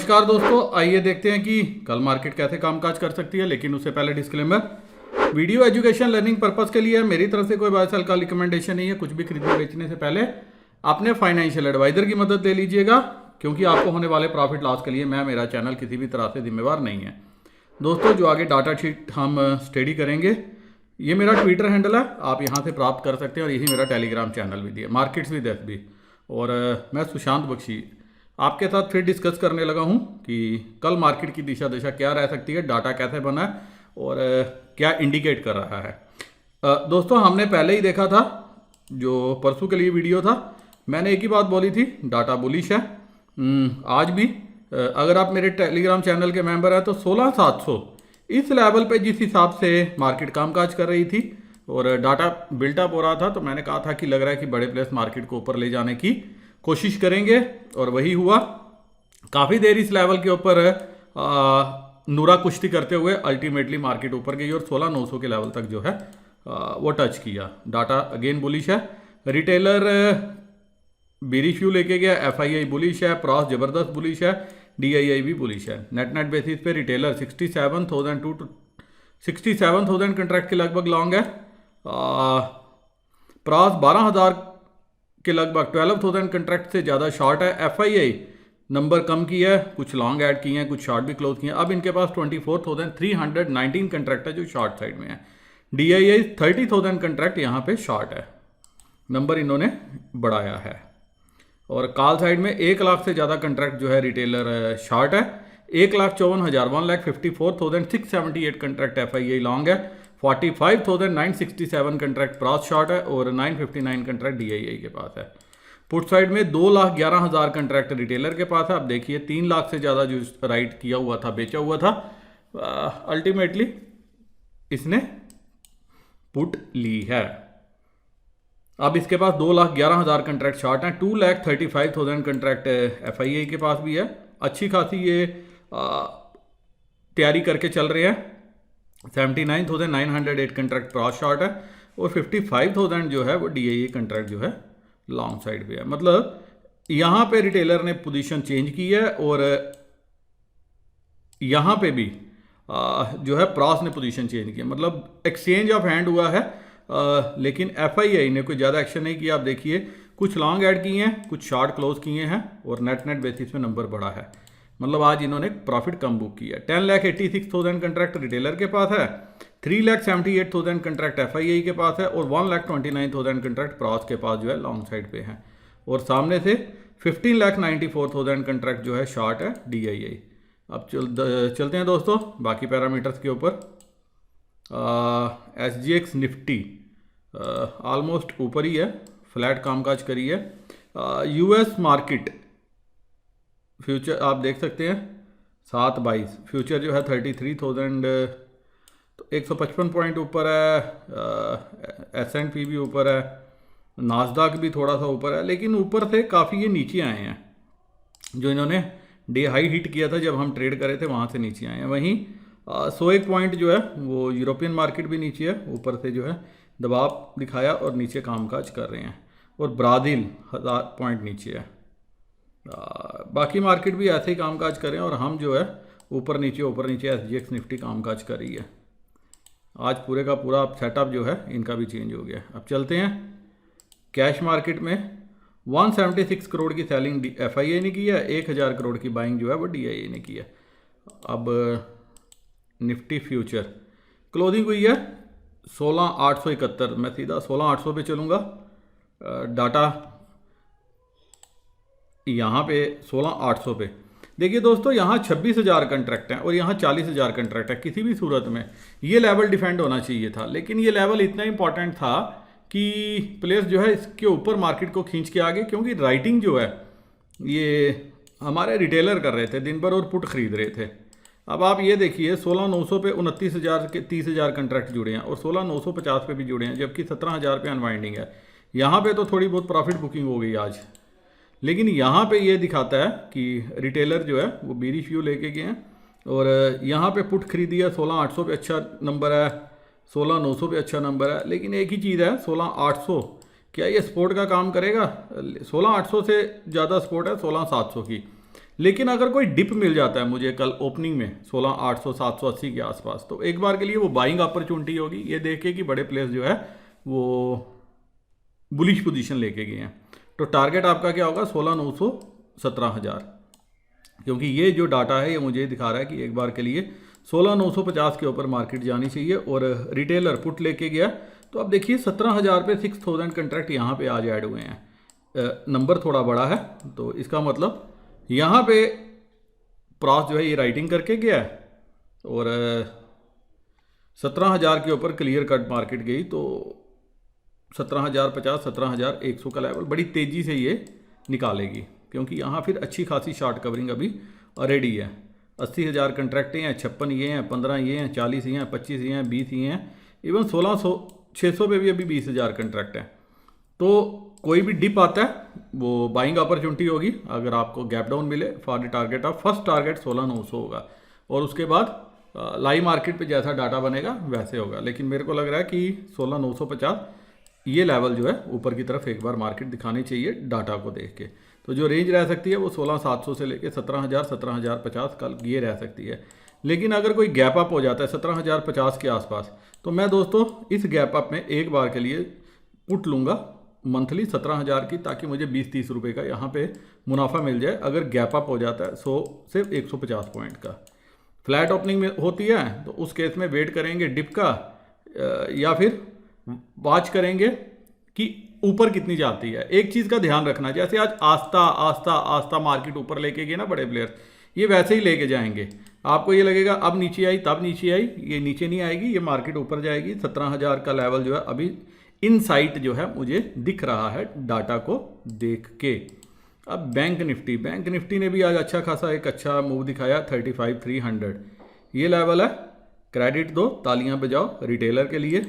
नमस्कार दोस्तों, आइए देखते हैं कि कल मार्केट कैसे कामकाज कर सकती है। लेकिन उससे पहले disclaimer, video education learning purpose के लिए है। मेरी तरफ से कोई बाय सेल का रिकमेंडेशन नहीं है। कुछ भी खरीदने बेचने से पहले अपने फाइनेंशियल एडवाइजर की मदद ले लीजिएगा, क्योंकि आपको होने वाले प्रॉफिट लॉस के लिए मैं मेरा चैनल किसी भी तरह से जिम्मेवार नहीं है। दोस्तों, जो आगे डाटा शीट हम स्टडी करेंगे, ये मेरा ट्विटर हैंडल है, आप यहाँ से प्राप्त कर सकते हैं। और यही मेरा टेलीग्राम चैनल भी है, मार्केट्स विद एफबी। और मैं सुशांत बख्शी आपके साथ फिर डिस्कस करने लगा हूँ कि कल मार्केट की दिशा दिशा क्या रह सकती है, डाटा कैसे बना है और क्या इंडिकेट कर रहा है। दोस्तों, हमने पहले ही देखा था, जो परसों के लिए वीडियो था, मैंने एक ही बात बोली थी, डाटा बुलिश है। आज भी अगर आप मेरे टेलीग्राम चैनल के मेंबर हैं तो 16,700 इस लेवल पे जिस हिसाब से मार्केट कामकाज कर रही थी और डाटा बिल्टअप हो रहा था, तो मैंने कहा था कि लग रहा है कि बड़े प्लेस मार्केट को ऊपर ले जाने की कोशिश करेंगे। और वही हुआ। काफ़ी देर इस लेवल के ऊपर नूरा कुश्ती करते हुए अल्टीमेटली मार्केट ऊपर गई और 16,900 के लेवल तक जो है वो टच किया। डाटा अगेन बुलिश है। रिटेलर बेरिश व्यू लेके गया, एफआईआई बुलिश है, प्रॉस जबरदस्त बुलिश है, डीआईआई भी बुलिश है। नेट बेसिस पे रिटेलर 67,000 कंट्रैक्ट के लगभग लॉन्ग है। प्रॉस 12,000 के लगभग 12,000 कंट्रैक्ट से ज़्यादा शॉर्ट है। एफआईआई नंबर कम किया है, कुछ लॉन्ग ऐड किए हैं, कुछ शॉर्ट भी क्लोज किए हैं। अब इनके पास 24,319 कंट्रैक्ट है जो शॉर्ट साइड में है। डीआईआई 30,000 कंट्रैक्ट यहाँ पे शॉर्ट है, नंबर इन्होंने बढ़ाया है। और कॉल साइड में 1 लाख से ज़्यादा कंट्रैक्ट जो है रिटेलर शॉर्ट है। 1,54,000 1,54,678 कंट्रैक्ट एफआईआई लॉन्ग है। 45,967 कंट्रैक्ट प्रॉस शॉर्ट है और 959 कंट्रैक्ट डीआईआई के पास है। पुट साइड में 2,11,000 कंट्रैक्ट रिटेलर के पास है। अब देखिए 3 लाख से ज़्यादा जो राइट किया हुआ था, बेचा हुआ था, अल्टीमेटली इसने पुट ली है। अब इसके पास 2,11,000 कंट्रैक्ट शॉर्ट हैं। 2,35,000 कंट्रैक्ट एफआईआई के पास भी है। अच्छी खासी ये तैयारी करके चल रहे हैं। 79,908 कंट्रैक्ट प्रॉस शॉर्ट है और 55,000 जो है वो डीआईआई कंट्रैक्ट जो है लॉन्ग साइड पे है। मतलब यहाँ पे रिटेलर ने पोजीशन चेंज की है और यहाँ पे भी जो है प्रॉस ने पोजीशन चेंज की है। मतलब एक्सचेंज ऑफ हैंड हुआ है, लेकिन एफआईआई ने कोई ज़्यादा एक्शन नहीं किया। आप देखिए कुछ लॉन्ग ऐड किए हैं, कुछ शॉर्ट क्लोज किए हैं और नेट बेसिस में नंबर बढ़ा है। मतलब आज इन्होंने प्रॉफिट कम बुक किया। 10,86,000 कंट्रैक्ट रिटेलर के पास है, 3,78,000 कंट्रैक्ट एफआईआई के पास है और 1,29,000 कंट्रैक्ट प्रॉस के पास जो है लॉन्ग साइड पे है। और सामने से 15,94,000 कंट्रैक्ट जो है शॉर्ट है डीआईआई। अब चलते हैं दोस्तों बाकी पैरामीटर्स के ऊपर। SGX निफ्टी ऑलमोस्ट ऊपर ही है, फ्लैट कामकाज करी है। यूएस मार्केट फ्यूचर आप देख सकते हैं 7/22 फ्यूचर जो है 33,000 तो 155 पॉइंट ऊपर है। S&P भी ऊपर है, नास्डाक भी थोड़ा सा ऊपर है, लेकिन ऊपर से काफ़ी ये नीचे आए हैं। जो इन्होंने डे हाई हिट किया था जब हम ट्रेड करे थे, वहाँ से नीचे आए हैं। वहीं 101 पॉइंट जो है वो यूरोपियन मार्केट भी नीचे है, ऊपर से जो है दबाव दिखाया और नीचे कामकाज कर रहे हैं। और ब्राज़ील 1000 पॉइंट नीचे है। बाकी मार्केट भी ऐसे ही कामकाज करें और हम जो है ऊपर नीचे SGX निफ्टी कामकाज कर रही है। आज पूरे का पूरा सेटअप जो है इनका भी चेंज हो गया। अब चलते हैं कैश मार्केट में। 176 करोड़ की सेलिंग एफआईआई ने की है, 1,000 करोड़ की बाइंग जो है वो डीआईआई ने की है। अब निफ्टी फ्यूचर क्लोजिंग हुई है 16,871। मैं सीधा 16,800 पे चलूँगा। डाटा यहाँ पे 16,800 पे देखिए दोस्तों, यहाँ 26,000 कंट्रैक्ट हैं और यहाँ 40,000 कंट्रैक्ट है। किसी भी सूरत में ये लेवल डिफेंड होना चाहिए था, लेकिन ये लेवल इतना इंपॉर्टेंट था कि प्लेस जो है इसके ऊपर मार्केट को खींच के आगे, क्योंकि राइटिंग जो है ये हमारे रिटेलर कर रहे थे दिन भर और पुट खरीद रहे थे। अब आप ये देखिए 16,900 पे 29,000 के 30,000 कंट्रैक्ट जुड़े हैं और 16,950 पे भी जुड़े हैं, जबकि 17,000 पे अनवाइंडिंग है। यहाँ पे तो थोड़ी बहुत प्रॉफिट बुकिंग हो गई आज, लेकिन यहाँ पे ये दिखाता है कि रिटेलर जो है वो बेरिश व्यू लेके गए हैं और यहाँ पे पुट खरीदी है। 16,800 पे अच्छा नंबर है, 16,900 पे अच्छा नंबर है, लेकिन एक ही चीज़ है 16,800 क्या ये सपोर्ट का काम करेगा? 16,800 से ज़्यादा सपोर्ट है 16,700 की। लेकिन अगर कोई डिप मिल जाता है मुझे कल ओपनिंग में 16,800 780 के आसपास, तो एक बार के लिए वो बाइंग अपॉर्चुनिटी होगी। ये देखे कि बड़े प्लेयर्स जो है वो बुलिश पोजीशन लेके गए हैं। तो टारगेट आपका क्या होगा? 16,900 17,000, क्योंकि ये जो डाटा है ये मुझे दिखा रहा है कि एक बार के लिए 16,950 के ऊपर मार्केट जानी चाहिए। और रिटेलर पुट लेके गया, तो अब देखिए 17,000 पे 6,000 कंट्रैक्ट यहाँ पे आज ऐड हुए हैं। नंबर थोड़ा बड़ा है, तो इसका मतलब यहाँ पे प्रॉस जो है ये राइटिंग करके गया है और 17,000 के ऊपर क्लियर कट मार्केट गई। तो 17,050 17,100 का लेवल बड़ी तेज़ी से ये निकालेगी, क्योंकि यहाँ फिर अच्छी खासी शॉर्ट कवरिंग अभी रेडी है। 80,000 कंट्रैक्ट हैं, 56 ये हैं, 15 ये हैं, 40 ये हैं, 25 ये हैं, 20 ये हैं, इवन 600 पे भी अभी 20,000 कंट्रैक्ट हैं। तो कोई भी डिप आता है वो बाइंग अपॉर्चुनिटी होगी। अगर आपको गैप डाउन मिले for the target of first target 16,900 होगा, और उसके बाद लाइव मार्केट पे जैसा डाटा बनेगा वैसे होगा। लेकिन मेरे को लग रहा है कि 16,950 ये लेवल जो है ऊपर की तरफ एक बार मार्केट दिखानी चाहिए डाटा को देख के। तो जो रेंज रह सकती है वो 16,700 से लेके 17,000 17,050 कल ये रह सकती है। लेकिन अगर कोई गैप अप हो जाता है 17,050 के आसपास, तो मैं दोस्तों इस गैप अप में एक बार के लिए पुट लूँगा मंथली 17,000 की, ताकि मुझे 20-30 रुपये का यहाँ पे मुनाफा मिल जाए अगर गैप अप हो जाता है 100 से 150 पॉइंट का। फ्लैट ओपनिंग में होती है तो उस केस में वेट करेंगे डिप का, या फिर वॉच करेंगे कि ऊपर कितनी जाती है। एक चीज़ का ध्यान रखना, जैसे आज आस्था आस्था आस्था मार्केट ऊपर लेके गए ना बड़े प्लेयर, ये वैसे ही लेके जाएंगे। आपको ये लगेगा अब नीचे आई तब नीचे आई, ये नीचे नहीं आएगी, ये मार्केट ऊपर जाएगी। 17,000 का लेवल जो है अभी इन साइट जो है मुझे दिख रहा है डाटा को देख के। अब बैंक निफ्टी ने भी आज अच्छा खासा एक अच्छा मूव दिखाया 35,300, ये लेवल है। क्रेडिट दो, तालियां बजाओ रिटेलर के लिए,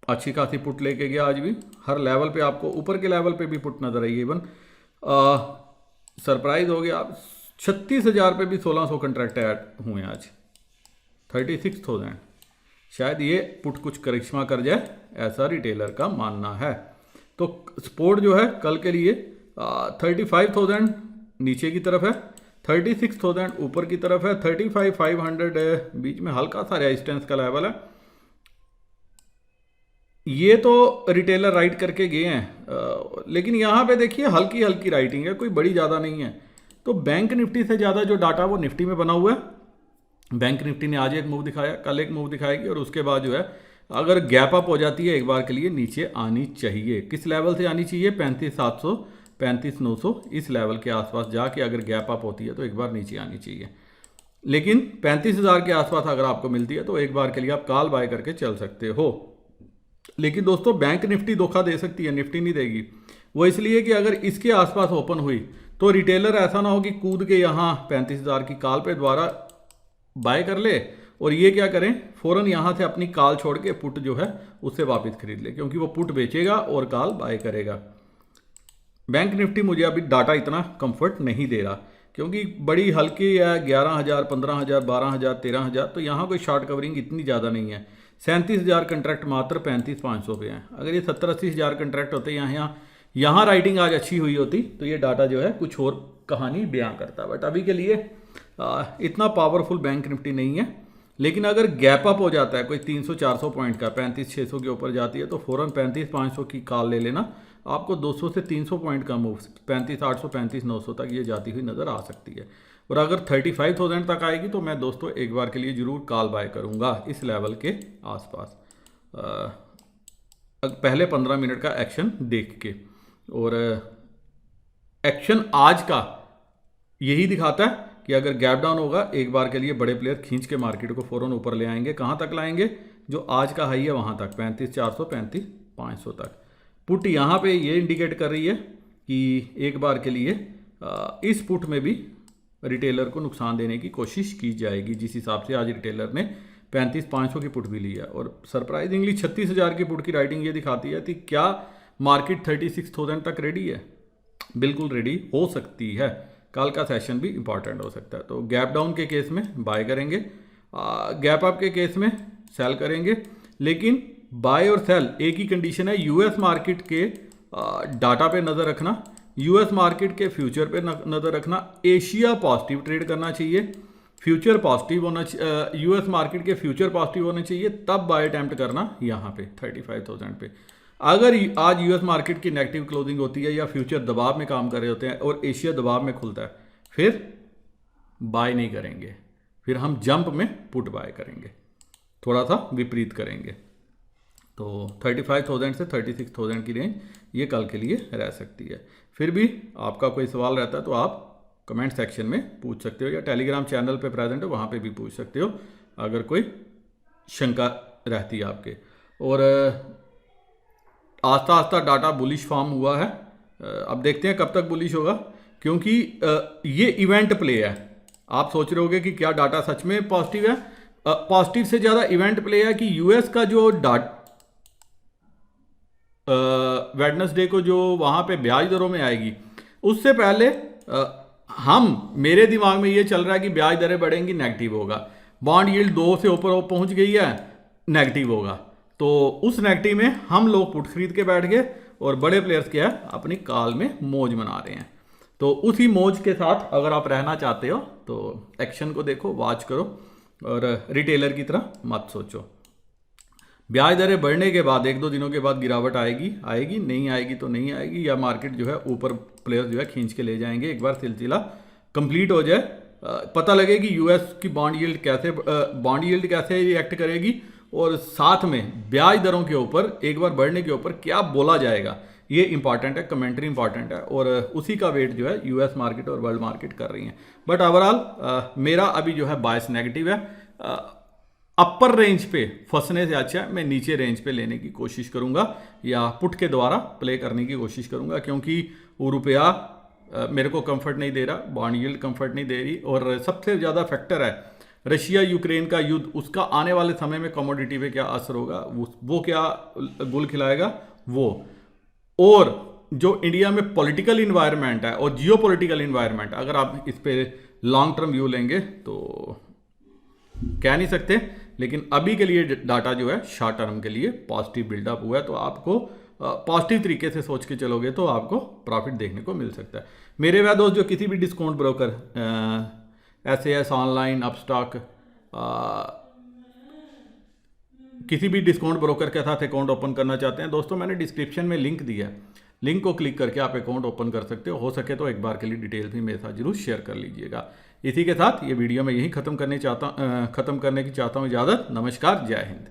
अच्छी खासी पुट लेके गया आज भी। हर लेवल पे आपको ऊपर के लेवल पे भी पुट नजर आई। इवन सरप्राइज हो गया, 36,000 पे भी 1,600 कंट्रैक्ट ऐड हुए आज, 36,000। शायद ये पुट कुछ करिश्मा कर जाए, ऐसा रिटेलर का मानना है। तो सपोर्ट जो है कल के लिए 35,000 नीचे की तरफ है, 36,000 ऊपर की तरफ है, 35,500 बीच में हल्का सा रेजिस्टेंस का लेवल है। ये तो रिटेलर राइट करके गए हैं, लेकिन यहाँ पे देखिए हल्की हल्की राइटिंग है, कोई बड़ी ज़्यादा नहीं है। तो बैंक निफ्टी से ज़्यादा जो डाटा वो निफ्टी में बना हुआ है। बैंक निफ्टी ने आज एक मूव दिखाया, कल एक मूव दिखाएगी, और उसके बाद जो है अगर गैप अप हो जाती है एक बार के लिए नीचे आनी चाहिए। किस लेवल से आनी चाहिए? 35,700 35,900 इस लेवल के आसपास जाके अगर गैप अप होती है तो एक बार नीचे आनी चाहिए। लेकिन 35,000 के आसपास अगर आपको मिलती है तो एक बार के लिए आप कॉल बाय करके चल सकते हो। लेकिन दोस्तों बैंक निफ्टी धोखा दे सकती है, निफ्टी नहीं देगी। वो इसलिए कि अगर इसके आसपास ओपन हुई तो रिटेलर ऐसा ना हो कि कूद के यहाँ 35,000 की कॉल पे दोबारा बाय कर ले, और ये क्या करें फ़ौरन यहाँ से अपनी कॉल छोड़ के पुट जो है उससे वापस खरीद ले, क्योंकि वो पुट बेचेगा और कॉल बाय करेगा। बैंक निफ्टी मुझे अभी डाटा इतना कंफर्ट नहीं दे रहा, क्योंकि बड़ी हल्की है, 11,000 15,000 12,000 13,000, तो यहाँ कोई शॉर्ट कवरिंग इतनी ज़्यादा नहीं है। 37,000 कंट्रैक्ट मात्र 35,500 पे हैं। अगर ये 70-80,000 कंट्रैक्ट होते यहाँ राइटिंग आज अच्छी हुई होती तो ये डाटा जो है कुछ और कहानी बयां करता। बट अभी के लिए इतना पावरफुल बैंक निफ्टी नहीं है। लेकिन अगर गैप अप हो जाता है कोई 300-400 पॉइंट का, 35,600 के ऊपर जाती है, तो फ़ौरन 35,500 की कॉल ले लेना। आपको 200 से 300 पॉइंट का मूव 35,800 35,900 तक ये जाती हुई नज़र आ सकती है। और अगर 35,000 तक आएगी तो मैं दोस्तों एक बार के लिए ज़रूर कॉल बाय करूँगा इस लेवल के आसपास, पहले 15 मिनट का एक्शन देख के। और एक्शन आज का यही दिखाता है कि अगर गैप डाउन होगा एक बार के लिए बड़े प्लेयर खींच के मार्केट को फ़ौरन ऊपर ले आएंगे। कहाँ तक लाएंगे? जो आज का हाई है वहाँ तक, 35,400 35,500 तक। पुट यहाँ पे ये इंडिकेट कर रही है कि एक बार के लिए इस पुट में भी रिटेलर को नुकसान देने की कोशिश की जाएगी, जिस हिसाब से आज रिटेलर ने 35,500 की पुट भी ली है। और सरप्राइजिंगली 36,000 की पुट की राइटिंग ये दिखाती है कि क्या मार्केट 36,000 तक रेडी है? बिल्कुल रेडी हो सकती है। कल का सेशन भी इंपॉर्टेंट हो सकता है। तो गैप डाउन के केस में बाय करेंगे, गैप अप के केस में सेल करेंगे। लेकिन बाय और सेल एक ही कंडीशन है, यूएस मार्केट के डाटा पे नज़र रखना। यूएस मार्केट के फ्यूचर पे नज़र रखना। एशिया पॉजिटिव ट्रेड करना चाहिए, फ्यूचर पॉजिटिव होना चाहिए, यूएस मार्केट के फ्यूचर पॉजिटिव होने चाहिए, तब बाय अटैम्प्ट करना यहाँ पे 35,000 पे। अगर आज यूएस मार्केट की नेगेटिव क्लोजिंग होती है या फ्यूचर दबाव में काम कर रहे होते हैं और एशिया दबाव में खुलता है, फिर बाय नहीं करेंगे, फिर हम जंप में पुट बाय करेंगे, थोड़ा सा विपरीत करेंगे। तो 35,000 से 36,000 की रेंज ये कल के लिए रह सकती है। फिर भी आपका कोई सवाल रहता है तो आप कमेंट सेक्शन में पूछ सकते हो, या टेलीग्राम चैनल पे प्रेजेंट है वहाँ पे भी पूछ सकते हो अगर कोई शंका रहती है आपके। और आस्ता आस्ता डाटा बुलिश फॉर्म हुआ है, अब देखते हैं कब तक बुलिश होगा, क्योंकि ये इवेंट प्ले है। आप सोच रहे होगे कि क्या डाटा सच में पॉजिटिव है, पॉजिटिव से ज़्यादा इवेंट प्ले है कि यूएस का जो वेडनेसडे को जो वहाँ पे ब्याज दरों में आएगी, उससे पहले मेरे दिमाग में ये चल रहा है कि ब्याज दरें बढ़ेंगी, नेगेटिव होगा, बॉन्ड यील्ड 2 से ऊपर पहुँच गई है, नेगेटिव होगा। तो उस नेगेटिव में हम लोग पुट खरीद के बैठ गए और बड़े प्लेयर्स क्या है अपनी कॉल में मौज मना रहे हैं। तो उसी मौज के साथ अगर आप रहना चाहते हो तो एक्शन को देखो, वॉच करो और रिटेलर की तरह मत सोचो। ब्याज दरें बढ़ने के बाद 1-2 दिनों के बाद गिरावट आएगी, नहीं आएगी तो नहीं आएगी, या मार्केट जो है ऊपर प्लेयर्स जो है खींच के ले जाएंगे। एक बार सिलसिला कंप्लीट हो जाए, पता लगे कि यूएस की बॉन्ड यील्ड कैसे रिएक्ट करेगी, और साथ में ब्याज दरों के ऊपर एक बार बढ़ने के ऊपर क्या बोला जाएगा, ये इंपॉर्टेंट है, कमेंट्री इंपॉर्टेंट है। और उसी का वेट जो है यूएस मार्केट और वर्ल्ड मार्केट कर रही हैं। बट ओवरऑल मेरा अभी जो है बायस नेगेटिव है। अपर रेंज पे फंसने से अच्छा मैं नीचे रेंज पे लेने की कोशिश करूंगा या पुट के द्वारा प्ले करने की कोशिश करूंगा, क्योंकि वो रुपया मेरे को कंफर्ट नहीं दे रहा, बॉन्ड यील्ड कंफर्ट नहीं दे रही, और सबसे ज़्यादा फैक्टर है रशिया यूक्रेन का युद्ध, उसका आने वाले समय में कमोडिटी पे क्या असर होगा, वो क्या गुल खिलाएगा वो। और जो इंडिया में पॉलिटिकल इन्वायरमेंट है और जियो पॉलिटिकल इन्वायरमेंट, अगर आप इस पे लॉन्ग टर्म व्यू लेंगे तो कह नहीं सकते, लेकिन अभी के लिए डाटा जो है शॉर्ट टर्म के लिए पॉजिटिव बिल्डअप हुआ है। तो आपको पॉजिटिव तरीके से सोच के चलोगे तो आपको प्रॉफिट देखने को मिल सकता है। मेरे वह दोस्त जो किसी भी discount broker SAS online, Upstox, किसी भी डिस्काउंट ब्रोकर के साथ अकाउंट ओपन करना चाहते हैं दोस्तों, मैंने डिस्क्रिप्शन में लिंक दिया है, लिंक को क्लिक करके आप अकाउंट ओपन कर सकते हो सके तो एक बार के लिए डिटेल्स भी मेरे साथ जरूर शेयर कर लीजिएगा। इसी के साथ ये वीडियो मैं यहीं ख़त्म करने की चाहता हूँ इजाज़त। नमस्कार, जय हिंद।